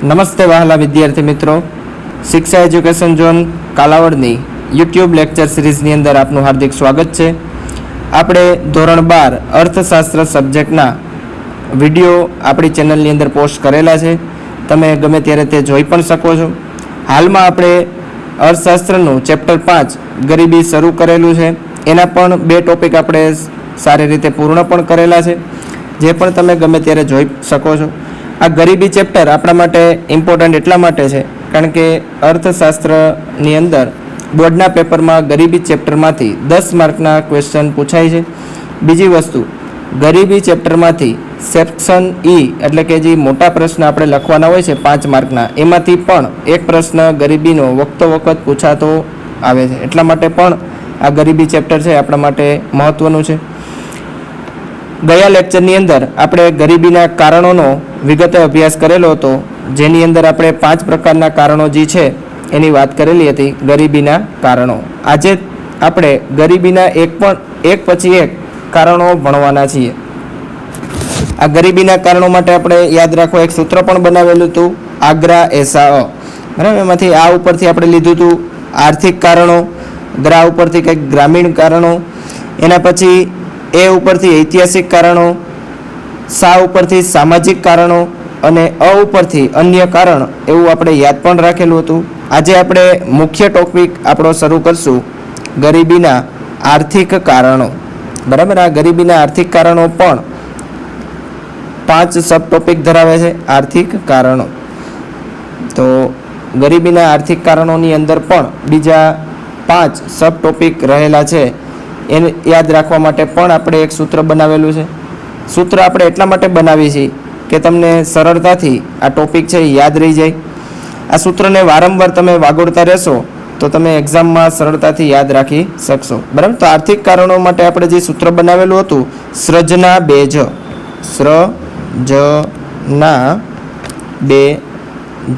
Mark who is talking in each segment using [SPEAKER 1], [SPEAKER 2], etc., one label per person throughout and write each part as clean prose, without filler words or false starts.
[SPEAKER 1] નમસ્તે વહાલા વિદ્યાર્થી મિત્રો, શિક્ષા એજ્યુકેશન ઝોન કાલાવડની યુટ્યુબ લેક્ચર સિરીઝની અંદર આપનું હાર્દિક સ્વાગત છે. આપણે ધોરણ 12 અર્થશાસ્ત્ર સબ્જેક્ટના વિડીયો આપણી ચેનલની અંદર પોસ્ટ કરેલા છે. તમે ગમે ત્યારે તે જોઈ પણ શકો છો. હાલમાં આપણે અર્થશાસ્ત્રનું ચેપ્ટર 5 ગરીબી શરૂ કરેલું છે. એના પણ 2 ટોપિક આપણે સારી રીતે પૂર્ણ પણ કરેલા છે, જે પણ તમે ગમે ત્યારે જોઈ શકો છો. આ ગરીબી ચેપ્ટર આપણા માટે ઇમ્પોર્ટન્ટ એટલા માટે છે કારણ કે અર્થશાસ્ત્રની અંદર બોર્ડના પેપરમાં ગરીબી ચેપ્ટરમાંથી 10 માર્કના ક્વેશ્ચન પૂછાય છે. બીજી વસ્તુ, ગરીબી ચેપ્ટરમાંથી સેક્શન ઈ એટલે કે જે મોટા પ્રશ્ન આપણે લખવાના હોય છે 5 માર્કના, એમાંથી પણ એક પ્રશ્ન ગરીબીનો વખતો વખત પૂછાતો આવે છે. એટલા માટે પણ આ ગરીબી ચેપ્ટર છે આપણા માટે મહત્વનું છે. ગયા લેક્ચરની અંદર આપણે ગરીબીના કારણોનો વિગતે અભ્યાસ કરેલો હતો, જેની અંદર આપણે 5 પ્રકારના કારણો જે છે એની વાત કરેલી હતી, ગરીબીના કારણો. આજે આપણે ગરીબીના એક પછી એક કારણો ભણવાના છીએ. આ ગરીબીના કારણો માટે આપણે યાદ રાખો એક સૂત્ર પણ બનાવેલું હતું, આગ્રા એસા અ, બરાબર. એમાંથી આ ઉપરથી આપણે લીધું હતું આર્થિક કારણો, ગ્રા ઉપરથી કંઈક ગ્રામીણ કારણો, એના પછી એ ઉપરથી ઐતિહાસિક કારણો, સા ઉપરથી સામાજિક કારણો અને અ ઉપરથી અન્ય કારણ, એવું આપણે યાદ પણ રાખેલું હતું. આજે આપણે મુખ્ય ટોપિક આપણો શરૂ કરશું, ગરીબીના આર્થિક કારણો. બરાબર. આ ગરીબીના આર્થિક કારણો પણ 5 સબ ટોપિક ધરાવે છે. આર્થિક કારણો, તો ગરીબીના આર્થિક કારણોની અંદર પણ બીજા 5 સબ ટોપિક રહેલા છે. એને યાદ રાખવા માટે પણ આપણે એક સૂત્ર બનાવેલું છે. સૂત્ર આપણે એટલા માટે બનાવી છીએ કે તમને સરળતાથી આ ટોપિક છે એ યાદ રહી જાય. આ સૂત્રને વારંવાર તમે વાગોળતા રહેશો તો તમે એક્ઝામમાં સરળતાથી યાદ રાખી શકશો. બરાબર. તો આર્થિક કારણો માટે આપણે જે સૂત્ર બનાવેલું હતું, સૃજના 2 જ, સૃજના 2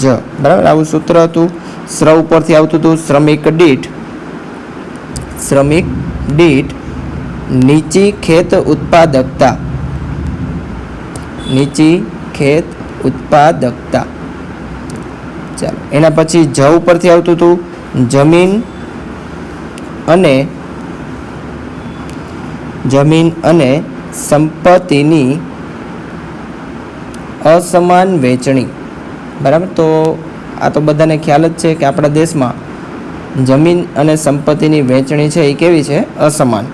[SPEAKER 1] જ, બરાબર. આવું સૂત્ર હતું. શ્ર ઉપરથી આવતું હતું શ્રમિક દીઠ નીચી ખેત ઉત્પાદકતા, નીચી ખેત ઉત્પાદકતા. ચાલો, એના પછી જ ઉપરથી આવતું હતું જમીન અને સંપત્તિની અસમાન વહેંચણી. બરાબર. તો આ તો બધાને ખ્યાલ જ છે કે આપણા દેશમાં જમીન અને સંપત્તિની વહેંચણી છે એ કેવી છે? અસમાન.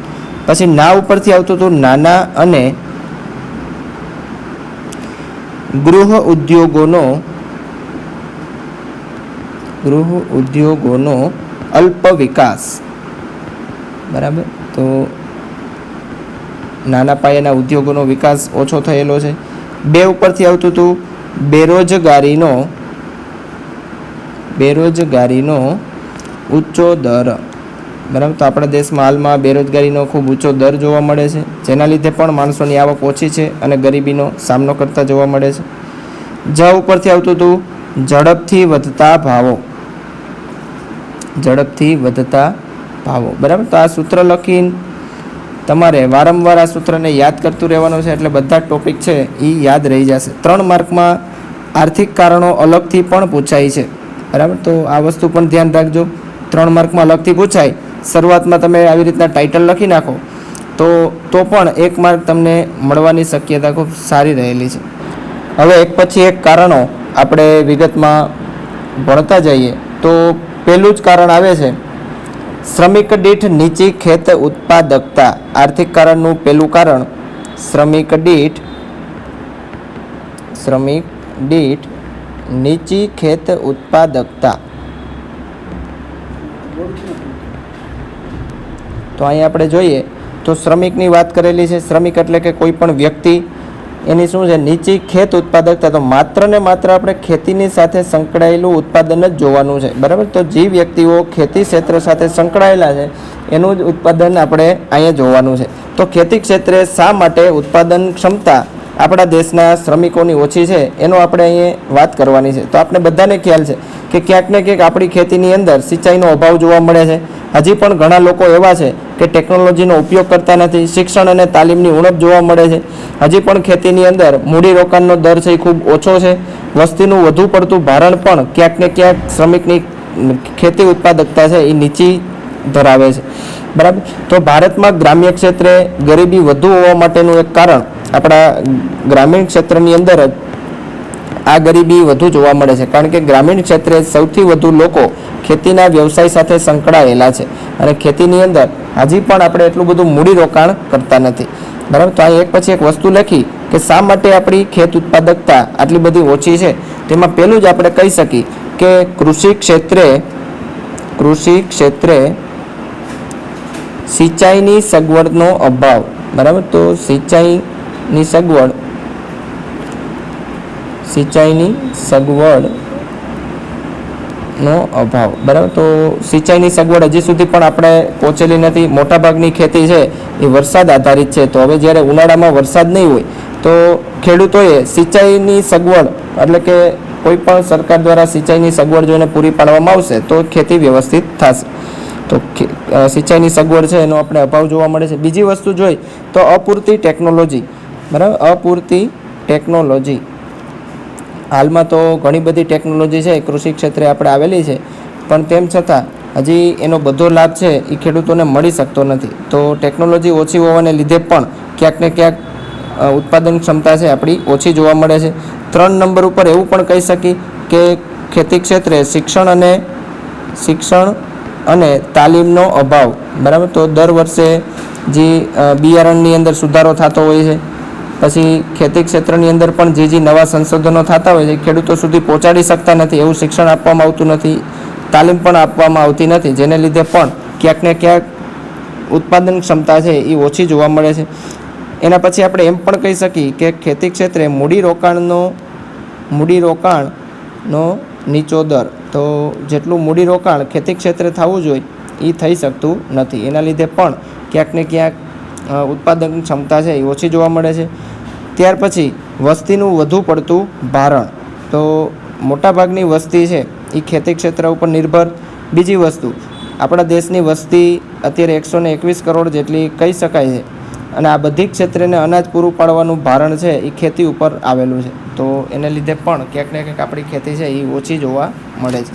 [SPEAKER 1] પછી ના ઉપરથી આવતું હતું નાના અને ગૃહ ઉદ્યોગોનો અલ્પ વિકાસ. બરાબર. તો નાના પાયાના ઉદ્યોગોનો વિકાસ ઓછો થયેલો છે. 2 ઉપરથી આવતું હતું બેરોજગારીનો ઊંચો દર. બરાબર. તો આપણા દેશમાં હાલમાં બેરોજગારીનો ખૂબ ઊંચો દર જોવા મળે છે, જેના લીધે પણ માણસોની આવક ઓછી છે અને ગરીબીનો સામનો કરતા જોવા મળે છે. જ ઉપરથી આવતું હતું ઝડપથી વધતા ભાવો. બરાબર. તો આ સૂત્ર લખીને તમારે વારંવાર આ સૂત્રને યાદ કરતું રહેવાનું છે, એટલે બધા ટોપિક છે એ યાદ રહી જશે. 3 માર્કમાં આર્થિક કારણો અલગથી પણ પૂછાય છે. બરાબર. તો આ વસ્તુ પણ ધ્યાન રાખજો. 3 માર્કમાં અલગથી પૂછાય. શરૂઆતમાં તમે આવી રીતના ટાઇટલ લખી નાખો તો પણ 1 માર્ક તમને મળવાની શક્યતા ખૂબ સારી રહેલી છે. હવે એક પછી એક કારણો આપણે વિગતમાં ભણતા જઈએ. તો પહેલું જ કારણ આવે છે શ્રમિક દીઠ નીચી ખેત ઉત્પાદકતા. આર્થિક કારણનું પહેલું કારણ શ્રમિક દીઠ નીચી ખેત ઉત્પાદકતા. તો અહીં આપણે જોઈએ તો શ્રમિકની વાત કરેલી છે. શ્રમિક એટલે કે કોઈ પણ વ્યક્તિ, એની શું છે? નીચી ખેત ઉત્પાદકતા. તો માત્ર ને માત્ર આપણે ખેતીની સાથે સંકળાયેલું ઉત્પાદન જ જોવાનું છે. બરાબર. તો જે વ્યક્તિઓ ખેતી ક્ષેત્ર સાથે સંકળાયેલા છે એનું જ ઉત્પાદન આપણે અહીંયા જોવાનું છે. તો ખેતી ક્ષેત્રે શા માટે ઉત્પાદન ક્ષમતા આપણા દેશના શ્રમિકોની ઓછી છે એનો આપણે અહીંયા વાત કરવાની છે. તો આપણે બધાને ખ્યાલ છે કે ક્યાંક ને ક્યાંક આપણી ખેતીની અંદર સિંચાઈનો અભાવ જોવા મળે છે. હજી પણ ઘણા લોકો એવા છે કે ટેકનોલોજીનો ઉપયોગ કરતા નથી. શિક્ષણ અને તાલીમની ઉણપ જોવા મળે છે. હજી પણ ખેતીની અંદર મૂડીરોકાણનો દર છે એ ખૂબ ઓછો છે. વસ્તીનું વધુ પડતું ભારણ પણ ક્યાંક ને ક્યાંક શ્રમિકની ખેતી ઉત્પાદકતા છે એ નીચી ધરાવે છે. બરાબર. તો ભારતમાં ગ્રામ્ય ક્ષેત્રે ગરીબી વધુ હોવા માટેનું એક કારણ આપણા ગ્રામીણ ક્ષેત્રની અંદર જ આ ગરીબી વધુ જોવા મળે છે. કારણ કે ગ્રામીણ ક્ષેત્રે સૌથી વધુ લોકો ખેતીના વ્યવસાય સાથે સંકળાયેલા છે અને ખેતીની અંદર હજી પણ આપણે એટલું બધું મૂડીરોકાણ કરતા નથી. બરાબર. તો આ એક પછી એક વસ્તુ લખી કે શા માટે આપણી ખેત ઉત્પાદકતા આટલી બધી ઓછી છે. તેમાં પહેલું જ આપણે કહી શકીએ કે કૃષિ ક્ષેત્રે સિંચાઈની સગવડનો અભાવ. બરાબર. તો સિંચાઈની સગવડનો અભાવ. બરાબર. તો સિંચાઈની સગવડ હજી સુધી પણ આપણે પહોંચેલી નથી. મોટાભાગની ખેતી છે એ વરસાદ આધારિત છે. તો હવે જ્યારે ઉનાળામાં વરસાદ નહીં હોય તો ખેડૂતોએ સિંચાઈની સગવડ એટલે કે કોઈ પણ સરકાર દ્વારા સિંચાઈની સગવડ જોઈને પૂરી પાડવામાં આવશે તો ખેતી વ્યવસ્થિત થશે. તો સિંચાઈની સગવડ છે એનો આપણે અભાવ જોવા મળે છે. બીજી વસ્તુ જોઈ તો અપૂરતી ટેકનોલોજી. બરાબર. અપૂરતી ટેકનોલોજી. હાલમાં તો ઘણી બધી ટેકનોલોજી છે કૃષિ ક્ષેત્રે આપણે આવેલી છે, પણ તેમ છતાં હજી એનો બધો લાભ છે એ ખેડૂતોને મળી શકતો નથી. તો ટેકનોલોજી ઓછી હોવાને લીધે પણ ક્યાંક ને ક્યાંક ઉત્પાદન ક્ષમતા છે આપણી ઓછી જોવા મળે છે. 3 નંબર ઉપર એવું પણ કહી શકીએ કે ખેતી ક્ષેત્રે શિક્ષણ અને તાલીમનો અભાવ. બરાબર. તો દર વર્ષે જે બિયારણની અંદર સુધારો થતો હોય છે, પછી ખેતી ક્ષેત્રની અંદર પણ જે નવા સંશોધનો થતા હોય છે ખેડૂતો સુધી પહોંચાડી શકતા નથી. એવું શિક્ષણ આપવામાં આવતું નથી, તાલીમ પણ આપવામાં આવતી નથી, જેને લીધે પણ ક્યાંક ને ક્યાંક ઉત્પાદન ક્ષમતા છે એ ઓછી જોવા મળે છે. એના પછી આપણે એમ પણ કહી શકીએ કે ખેતી ક્ષેત્રે મૂડીરોકાણનો નીચો દર. તો જેટલું મૂડીરોકાણ ખેતી ક્ષેત્રે થવું જોઈએ એ થઈ શકતું નથી. એના લીધે પણ ક્યાંક ને ક્યાંક ઉત્પાદન ક્ષમતા છે એ ઓછી જોવા મળે છે. ત્યાર પછી વસ્તીનું વધુ પડતું ભારણ. તો મોટાભાગની વસ્તી છે એ ખેતી ક્ષેત્ર ઉપર નિર્ભર. બીજી વસ્તુ, આપણા દેશની વસ્તી અત્યારે 121 કરોડ જેટલી કહી શકાય છે અને આ બધી ક્ષેત્રને અનાજ પૂરું પાડવાનું ભારણ છે એ ખેતી ઉપર આવેલું છે. તો એને લીધે પણ ક્યાંક ને ક્યાંક આપણી ખેતી છે એ ઓછી જોવા મળે છે.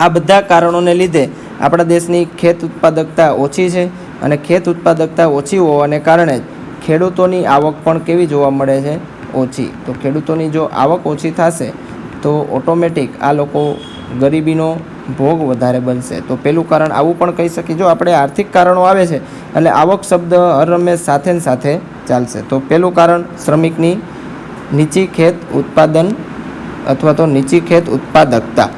[SPEAKER 1] આ બધા કારણોને લીધે આપણા દેશની ખેત ઉત્પાદકતા ઓછી છે અને ખેત ઉત્પાદકતા ઓછી હોવાને કારણે ખેડૂતોની આવક પણ કેવી જોવા મળે છે? ઓછી. તો ખેડૂતોની જો આવક ઓછી થશે તો ઓટોમેટિક આ લોકો ગરીબીનો ભોગ વધારે બનશે. તો પહેલું કારણ આવું પણ કહી શકીએ. જો આપણે આર્થિક કારણો આવે છે એટલે આવક શબ્દ હર હંમેશ સાથે ને સાથે ચાલશે. તો પહેલું કારણ શ્રમિકની નીચી ખેત ઉત્પાદન અથવા તો નીચી ખેત ઉત્પાદકતા.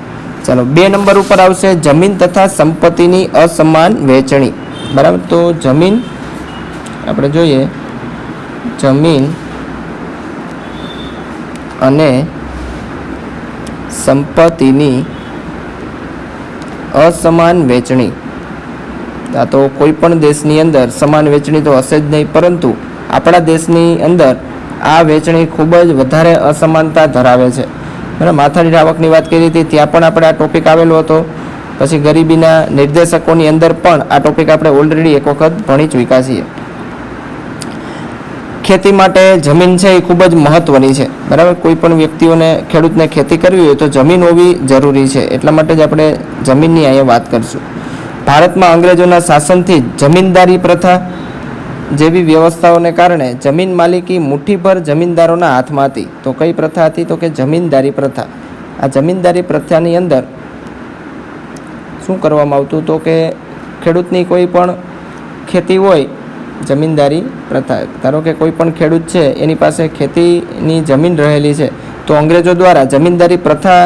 [SPEAKER 1] ચાલો 2 નંબર ઉપર આવશે જમીન તથા સંપત્તિની અસમાન વહેંચણી. બરાબર. તો જમીન આપણે જોઈએ, જમીન અને સંપત્તિની અસમાન વહેંચણી. આ તો કોઈ પણ દેશની અંદર સમાન વહેંચણી તો હશે જ નહીં, પરંતુ આપણા દેશની અંદર આ વહેંચણી ખૂબ જ વધારે અસમાનતા ધરાવે છે. બરાબર. માથાદીઠ આવકની વાત કરી હતી ત્યાં પણ આપણે આ ટોપિક આવેલો હતો. પછી ગરીબીના નિર્દેશકોની અંદર પણ આ ટોપિક આપણે ઓલરેડી એક વખત ભણી ચૂક્યા છીએ. ખેતી માટે જમીન છે એ ખૂબ જ મહત્વની છે. બરાબર. કોઈ પણ વ્યક્તિઓને ખેડૂતને ખેતી કરવી હોય તો જમીન હોવી જરૂરી છે. એટલા માટે જ આપણે જમીનની અહીંયા વાત કરીશું. ભારતમાં અંગ્રેજોના શાસનથી જમીનદારી પ્રથા જેવી વ્યવસ્થાઓને કારણે જમીન માલિકી મુઠ્ઠીભર જમીનદારોના હાથમાં હતી. તો કઈ પ્રથા હતી? તો કે જમીનદારી પ્રથા. આ જમીનદારી પ્રથાની અંદર શું કરવામાં આવતું? તો કે ખેડૂતની કોઈ પણ ખેતી હોય, જમીનદારી પ્રથા. ધારો કે કોઈ પણ ખેડૂત છે એની પાસે ખેતીની જમીન રહેલી છે, તો અંગ્રેજો દ્વારા જમીનદારી પ્રથા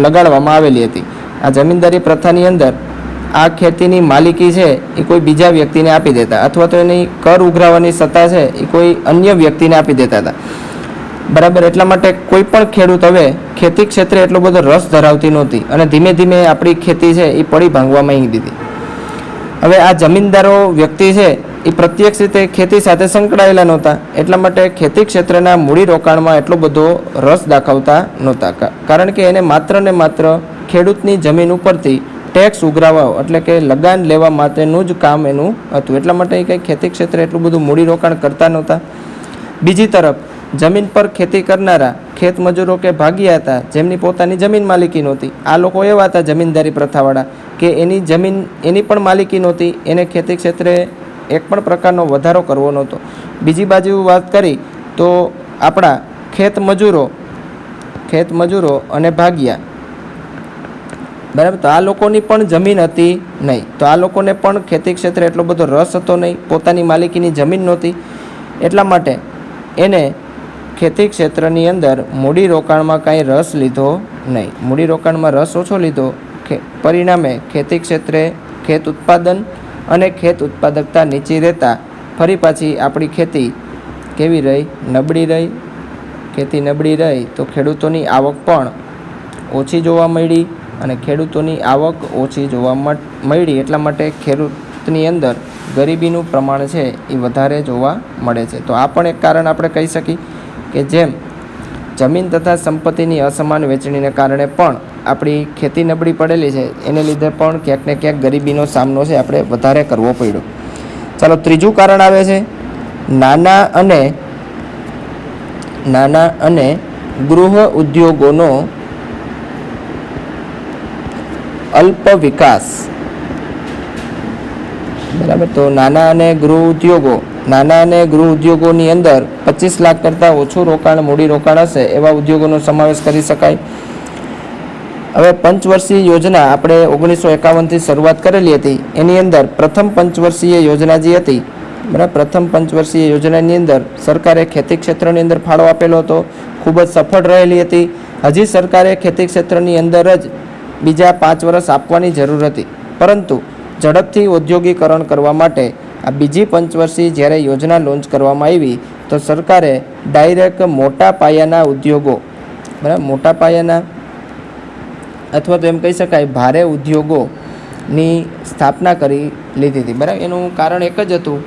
[SPEAKER 1] લગાડવામાં આવેલી હતી. આ જમીનદારી પ્રથાની અંદર આ ખેતીની માલિકી છે એ કોઈ બીજા વ્યક્તિને આપી દેતા, અથવા તો એની કર ઉઘરાવવાની સત્તા છે એ કોઈ અન્ય વ્યક્તિને આપી દેતા હતા. બરાબર. એટલા માટે કોઈ પણ ખેડૂત હવે ખેતી ક્ષેત્રે એટલો બધો રસ ધરાવતી નહોતી અને ધીમે ધીમે આપણી ખેતી છે એ પડી ભાંગવા માંડી દીધી. હવે આ જમીનદારો વ્યક્તિ છે એ પ્રત્યક્ષ રીતે ખેતી સાથે સંકળાયેલા નહોતા, એટલા માટે ખેતી ક્ષેત્રના મૂડીરોકાણમાં એટલો બધો રસ દાખવતા નહોતા, કારણ કે એને માત્ર ને માત્ર ખેડૂતની જમીન ઉપરથી ટેક્સ ઉઘરાવવા એટલે કે લગાન લેવા માટેનું જ કામ એનું હતું, એટલા માટે એ કંઈ ખેતી ક્ષેત્રે એટલું બધું મૂડીરોકાણ કરતા નહોતા. બીજી તરફ જમીન પર ખેતી કરનારા ખેત મજૂરો કે ભાગીયા હતા, જેમની પોતાની જમીન માલિકી નહોતી. આ લોકો એવા હતા જમીનદારી પ્રથાવાળા કે એની જમીન એની પણ માલિકી નહોતી, એને ખેતી ક્ષેત્રે એક પણ પ્રકારનો વધારો કરવો નહોતો. બીજી બાજુ વાત કરી તો આપણા ખેત મજૂરો અને ભાગિયા, બરાબર, તો આ લોકોની પણ જમીન હતી નહીં, તો આ લોકોને પણ ખેતી ક્ષેત્રે એટલો બધો રસ હતો નહીં, પોતાની માલિકીની જમીન નહોતી, એટલા માટે એને ખેતી ક્ષેત્રની અંદર મૂડીરોકાણમાં કાંઈ રસ લીધો નહીં, મૂડીરોકાણમાં રસ ઓછો લીધો. પરિણામે ખેતી ક્ષેત્રે ખેત ઉત્પાદન અને ખેત ઉત્પાદકતા નીચી રહેતા ફરી પાછી આપણી ખેતી કેવી રહી? નબળી રહી. ખેતી નબળી રહી તો ખેડૂતોની આવક પણ ઓછી જોવા મળી, અને ખેડૂતોની આવક ઓછી જોવા મળી એટલા માટે ખેડૂતની અંદર ગરીબીનું પ્રમાણ છે એ વધારે જોવા મળે છે. તો આ પણ એક કારણ આપણે કહી શકીએ કે જેમ જમીન તથા સંપત્તિની અસમાન વહેંચણીને કારણે પણ આપણી ખેતી નબળી પડેલી છે, એને લીધે પણ ક્યાંક ને ક્યાંક ગરીબીનો સામનો છે આપણે વધારે કરવો પડ્યો. ચાલો, ત્રીજું કારણ આવે છે નાના અને ગૃહ ઉદ્યોગોનો અલ્પ વિકાસ. બરાબર, તો નાના અને ગૃહ ઉદ્યોગોની અંદર 25 લાખ કરતાં ઓછું મૂડી રોકાણ હશે એવા ઉદ્યોગોનો સમાવેશ કરી શકાય. હવે પંચવર્ષીય યોજના આપણે 1951થી શરૂઆત કરેલી હતી, એની અંદર પ્રથમ પંચવર્ષીય યોજના જે હતી, બરાબર, પ્રથમ પંચવર્ષીય યોજનાની અંદર સરકારે ખેતી ક્ષેત્રની અંદર ફાળો આપેલો હતો, ખૂબ જ સફળ રહેલી હતી. હજી સરકારે ખેતી ક્ષેત્રની અંદર જ બીજા 5 વર્ષ આપવાની જરૂર હતી, પરંતુ ઝડપથી ઔદ્યોગિકરણ કરવા માટે આ બીજી પંચવર્ષીય જ્યારે યોજના લોન્ચ કરવામાં આવી તો સરકારે ડાયરેક્ટ મોટા પાયાના ઉદ્યોગો, બરાબર, મોટા પાયાના અથવા તો એમ કહી શકાય ભારે ઉદ્યોગોની સ્થાપના કરી લીધી હતી. બરાબર, એનું કારણ એક જ હતું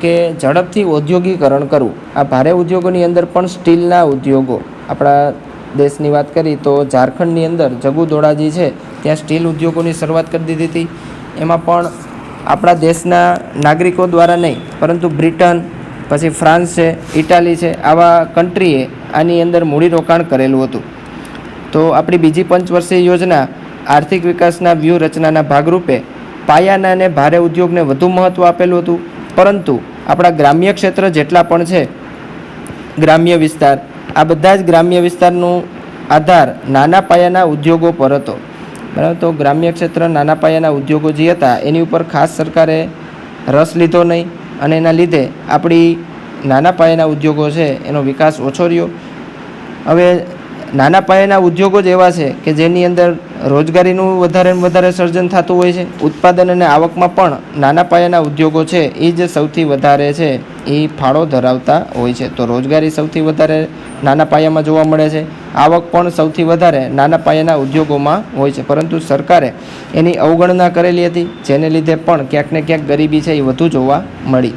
[SPEAKER 1] કે ઝડપથી ઔદ્યોગિકરણ કરવું. આ ભારે ઉદ્યોગોની અંદર પણ સ્ટીલના ઉદ્યોગો, આપણા દેશની વાત કરી તો ઝારખંડની અંદર જગુ દોડાજી છે, ત્યાં સ્ટીલ ઉદ્યોગોની શરૂઆત કરી દીધી હતી. એમાં પણ આપણા દેશના નાગરિકો દ્વારા નહીં, પરંતુ બ્રિટન, પછી ફ્રાન્સ છે, ઇટાલી છે, આવા કન્ટ્રીએ આની અંદર મૂડીરોકાણ કરેલું હતું. તો આપણી બીજી પંચવર્ષીય યોજના આર્થિક વિકાસના વ્યૂહરચનાના ભાગરૂપે પાયાના અને ભારે ઉદ્યોગને વધુ મહત્ત્વ આપેલું હતું, પરંતુ આપણા ગ્રામ્ય ક્ષેત્ર જેટલા પણ છે, ગ્રામ્ય વિસ્તાર, આ બધા જ ગ્રામ્ય વિસ્તારનો આધાર નાના પાયાના ઉદ્યોગો પર હતો. બરાબર, તો ગ્રામ્ય ક્ષેત્ર નાના પાયાના ઉદ્યોગો જે હતા એની ઉપર ખાસ સરકારે રસ લીધો નહીં, અને એના લીધે આપણી નાના પાયાના ઉદ્યોગો છે એનો વિકાસ ઓછો રહ્યો. હવે નાના પાયાના ઉદ્યોગો જ એવા છે કે જેની અંદર રોજગારીનું વધારે સર્જન થતું હોય છે. ઉત્પાદન અને આવકમાં પણ નાના પાયાના ઉદ્યોગો છે એ જ સૌથી વધારે છે એ ફાળો ધરાવતા હોય છે. તો રોજગારી સૌથી વધારે નાના પાયામાં જોવા મળે છે, આવક પણ સૌથી વધારે નાના પાયાના ઉદ્યોગોમાં હોય છે, પરંતુ સરકારે એની અવગણના કરેલી હતી, જેને લીધે પણ ક્યાંક ને ક્યાંક ગરીબી છે એ વધુ જોવા મળી.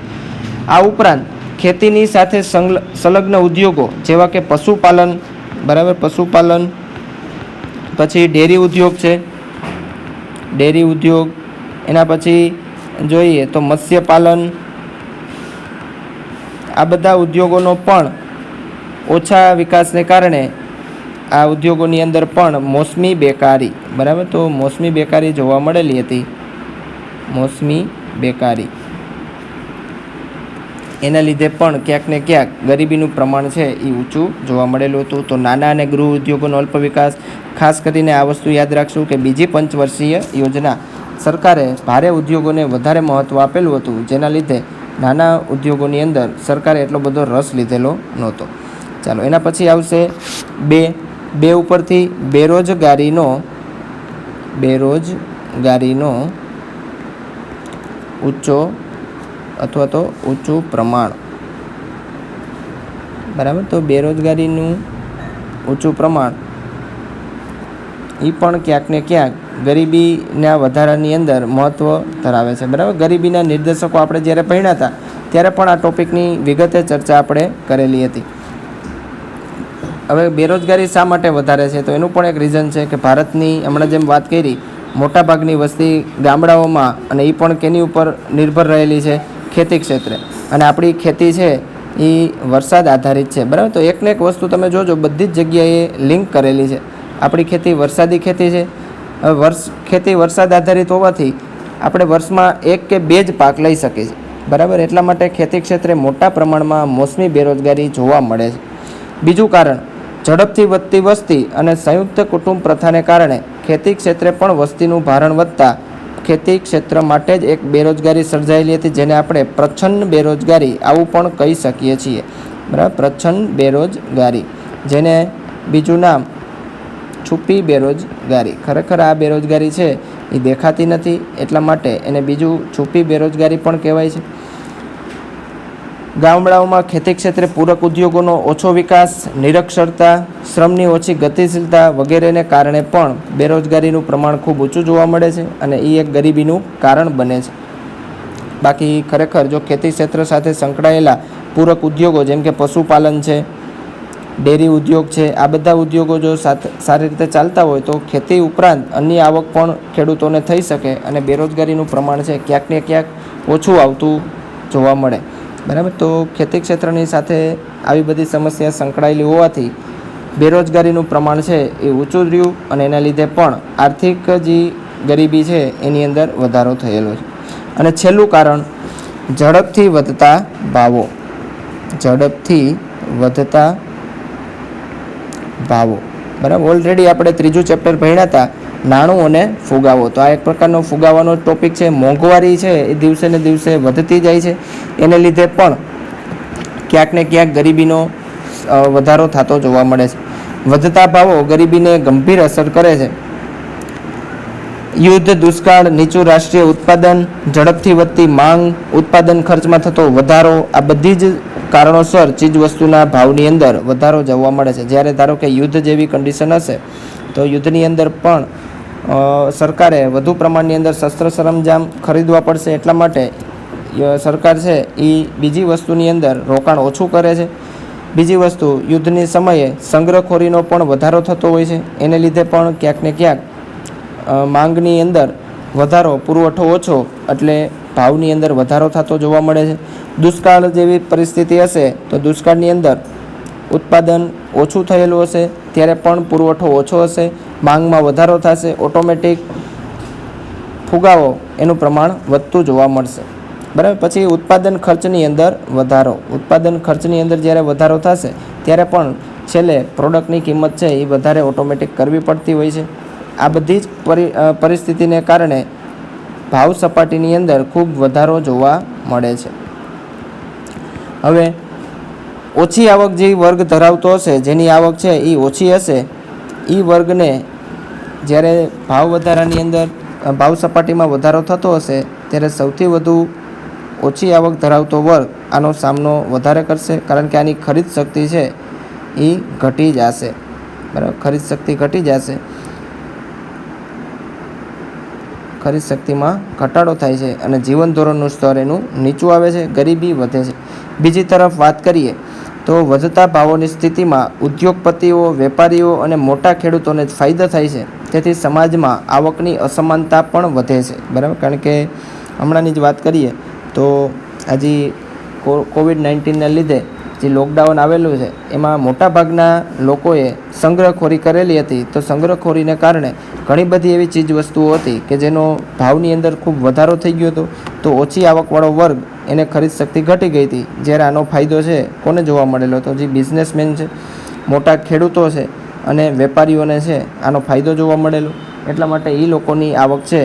[SPEAKER 1] આ ઉપરાંત ખેતીની સાથે સંલગ્ન ઉદ્યોગો જેવા કે પશુપાલન, બરાબર, પશુપાલન, પછી ડેરી ઉદ્યોગ છે, ડેરી ઉદ્યોગ, એના પછી જોઈએ તો મત્સ્યપાલન, આ બધા ઉદ્યોગોનો પણ ઓછા વિકાસને કારણે આ ઉદ્યોગોની અંદર પણ મોસમી બેકારી, બરાબર, તો મોસમી બેકારી જોવા મળેલી હતી. મોસમી બેકારી, એના લીધે પણ ક્યાંક ને ક્યાંક ગરીબીનું પ્રમાણ છે એ ઊંચું જોવા મળેલું હતું. તો નાના અને ગૃહ ઉદ્યોગોનો અલ્પ વિકાસ, ખાસ કરીને આ વસ્તુ યાદ રાખશું કે બીજી પંચવર્ષીય યોજના સરકારે ભારે ઉદ્યોગોને વધારે મહત્ત્વ આપેલું હતું, જેના લીધે નાના ઉદ્યોગોની અંદર સરકારે એટલો બધો રસ લીધેલો નહોતો. ચાલો, એના પછી આવશે બે ઉપરથી બેરોજગારીનો ઊંચો અથવા તો ઊંચું પ્રમાણ, બરાબર, તો બેરોજગારીનું ઊંચું પ્રમાણ એ પણ ક્યાંક ને ક્યાંક ગરીબીના વધારાની અંદર મહત્ત્વ ધરાવે છે. બરાબર, ગરીબીના નિર્દેશકો આપણે જ્યારે ભણ્યા હતા ત્યારે પણ આ ટોપિકની વિગતે ચર્ચા આપણે કરેલી હતી. હવે બેરોજગારી શા માટે વધારે છે, તો એનું પણ એક રીઝન છે કે ભારતની હમણાં જેમ વાત કરી મોટાભાગની વસ્તી ગામડાઓમાં, અને એ પણ કેની ઉપર નિર્ભર રહેલી છે, ખેતી ક્ષેત્રે. અને આપણી ખેતી છે એ વરસાદ આધારિત છે. બરાબર, તો એકને એક વસ્તુ તમે જોજો બધી જ જગ્યાએ લિંક કરેલી છે. આપણી ખેતી વરસાદી ખેતી છે. ખેતી વરસાદ આધારિત હોવાથી આપણે વર્ષમાં 1 કે 2 જ પાક લઈ શકીએ છીએ. બરાબર, એટલા માટે ખેતી ક્ષેત્રે મોટા પ્રમાણમાં મોસમી બેરોજગારી જોવા મળે છે. બીજું કારણ, ઝડપથી વધતી વસ્તી અને સંયુક્ત કુટુંબ પ્રથાને કારણે ખેતી ક્ષેત્રે પણ વસ્તીનું ભારણ વધતા ખેતી ક્ષેત્ર માટે જ એક બેરોજગારી સર્જાયેલી હતી, જેને આપણે પ્રચ્છન્ન બેરોજગારી આવું પણ કહી શકીએ છીએ. બરાબર, પ્રચ્છન્ન બેરોજગારી, જેને બીજું નામ છુપી બેરોજગારી. ખરેખર આ બેરોજગારી છે એ દેખાતી નથી, એટલા માટે એને બીજું છુપી બેરોજગારી પણ કહેવાય છે. ગામડાઓમાં ખેતી ક્ષેત્રે પૂરક ઉદ્યોગોનો ઓછો વિકાસ, નિરક્ષરતા, શ્રમની ઓછી ગતિશીલતા વગેરેને કારણે પણ બેરોજગારીનું પ્રમાણ ખૂબ ઊંચું જોવા મળે છે અને એ એક ગરીબીનું કારણ બને છે. બાકી ખરેખર જો ખેતી ક્ષેત્ર સાથે સંકળાયેલા પૂરક ઉદ્યોગો જેમ કે પશુપાલન છે, ડેરી ઉદ્યોગ છે, આ બધા ઉદ્યોગો જો સારી રીતે ચાલતા હોય તો ખેતી ઉપરાંત અન્ય આવક પણ ખેડૂતોને થઈ શકે અને બેરોજગારીનું પ્રમાણ છે ક્યાંક ને ક્યાંક ઓછું આવતું જોવા મળે. બરાબર, તો ખેતી ક્ષેત્રની સાથે આવી બધી સમસ્યા સંકળાયેલી હોવાથી બેરોજગારીનું પ્રમાણ છે એ ઊંચું રહ્યું અને એના લીધે પણ આર્થિક જે ગરીબી છે એની અંદર વધારો થયેલો છે. અને છેલ્લું કારણ, ઝડપથી વધતા ભાવો. ઝડપથી વધતા ભાવો. બરાબર, ઓલરેડી આપણે 3જું ચેપ્ટર ભણ્યા હતા, નાણું અને ફુગાવો. તો આ એક પ્રકારનો ફુગાવાનો ટોપિક છે. મોંઘવારી છે એ દિવસે ને દિવસે વધતી જાય છે, એને લીધે પણ ક્યાંક ને ક્યાંક ગરીબીનો વધારો થતો જોવા મળે છે. વધતા ભાવો ગરીબીને ગંભીર અસર કરે છે. યુદ્ધ, દુષ્કાળ, નીચું રાષ્ટ્રીય ઉત્પાદન, ઝડપથી વધતી માંગ, ઉત્પાદન ખર્ચમાં થતો વધારો, આ બધી જ કારણોસર ચીજવસ્તુના ભાવની અંદર વધારો જોવા મળે છે. જ્યારે ધારો કે યુદ્ધ જેવી કન્ડિશન હશે તો યુદ્ધની અંદર પણ સરકારે વધુ પ્રમાણની અંદર શસ્ત્ર સરંજામ ખરીદવા પડશે, એટલા માટે સરકાર છે એ બીજી વસ્તુની અંદર રોકાણ ઓછું કરે છે. બીજી વસ્તુ, યુદ્ધની સમયે સંગ્રહખોરીનો પણ વધારો થતો હોય છે, એને લીધે પણ ક્યાંક ને ક્યાંક માંગની અંદર વધારો, પુરવઠો ઓછો એટલે ભાવની અંદર વધારો થતો જોવા મળે છે. દુષ્કાળ જેવી પરિસ્થિતિ હશે તો દુષ્કાળની અંદર ઉત્પાદન ઓછું થયેલું હશે ત્યારે પણ પુરવઠો ઓછો હશે, માંગમાં વધારો થશે, ઓટોમેટિક ફુગાવો એનું પ્રમાણ વધતું જોવા મળશે. બરાબર, પછી ઉત્પાદન ખર્ચની અંદર વધારો. ઉત્પાદન ખર્ચની અંદર જ્યારે વધારો થશે ત્યારે પણ છેલ્લે પ્રોડક્ટની કિંમત છે એ વધારે ઓટોમેટિક કરવી પડતી હોય છે. આ બધી જ પરિસ્થિતિને કારણે ભાવ સપાટીની અંદર ખૂબ વધારો જોવા મળે છે. હવે ઓછી આવક જે વર્ગ ધરાવતો હશે, જેની આવક છે એ ઓછી હશે, એ વર્ગને જ્યારે ભાવ વધારાની અંદર ભાવ સપાટીમાં વધારો થતો હશે ત્યારે સૌથી વધુ ઓછી આવક ધરાવતો વર્ગ આનો સામનો વધારે કરશે, કારણ કે આની ખરીદ શક્તિ છે એ ઘટી જશે. બરાબર, ખરીદ શક્તિ ઘટી જશે, ખરીદ શક્તિમાં ઘટાડો થાય છે અને જીવન ધોરણનું સ્તર એનું નીચું આવે છે, ગરીબી વધે છે. બીજી તરફ વાત કરીએ તો વધતા ભાવોની સ્થિતિમાં ઉદ્યોગપતિઓ, વેપારીઓ અને મોટા ખેડૂતોને જ ફાયદો થાય છે. તેથી સમાજમાં આવકની અસમાનતા પણ વધે છે. બરાબર, કારણ કે હમણાંની જ વાત કરીએ તો હજી કોવિડ-19ના લીધે જે લોકડાઉન આવેલું છે એમાં મોટાભાગના લોકોએ સંગ્રહખોરી કરેલી હતી. તો સંગ્રહખોરીને કારણે ઘણી બધી એવી ચીજ વસ્તુઓ હતી કે જેનો ભાવની અંદર ખૂબ વધારો થઈ ગયો હતો, તો ઓછી આવકવાળો વર્ગ એને ખરીદ શક્તિ ઘટી ગઈ હતી. જ્યારે આનો ફાયદો છે કોને જોવા મળેલો હતો? જે બિઝનેસમેન છે, મોટા ખેડૂતો છે અને વેપારીઓને છે આનો ફાયદો જોવા મળેલો. એટલા માટે એ લોકોની આવક છે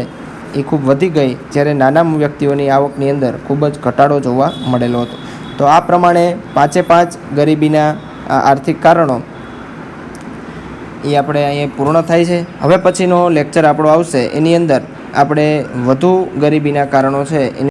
[SPEAKER 1] એ ખૂબ વધી ગઈ, જ્યારે નાના વ્યક્તિઓની આવકની અંદર ખૂબ જ ઘટાડો જોવા મળેલો હતો. તો આ પ્રમાણે 5 ગરીબીના આર્થિક કારણો એ આપણે અહીંયા પૂર્ણ થાય છે. હવે પછીનો લેક્ચર આપણો આવશે, એની અંદર આપણે વધુ ગરીબીના કારણો છે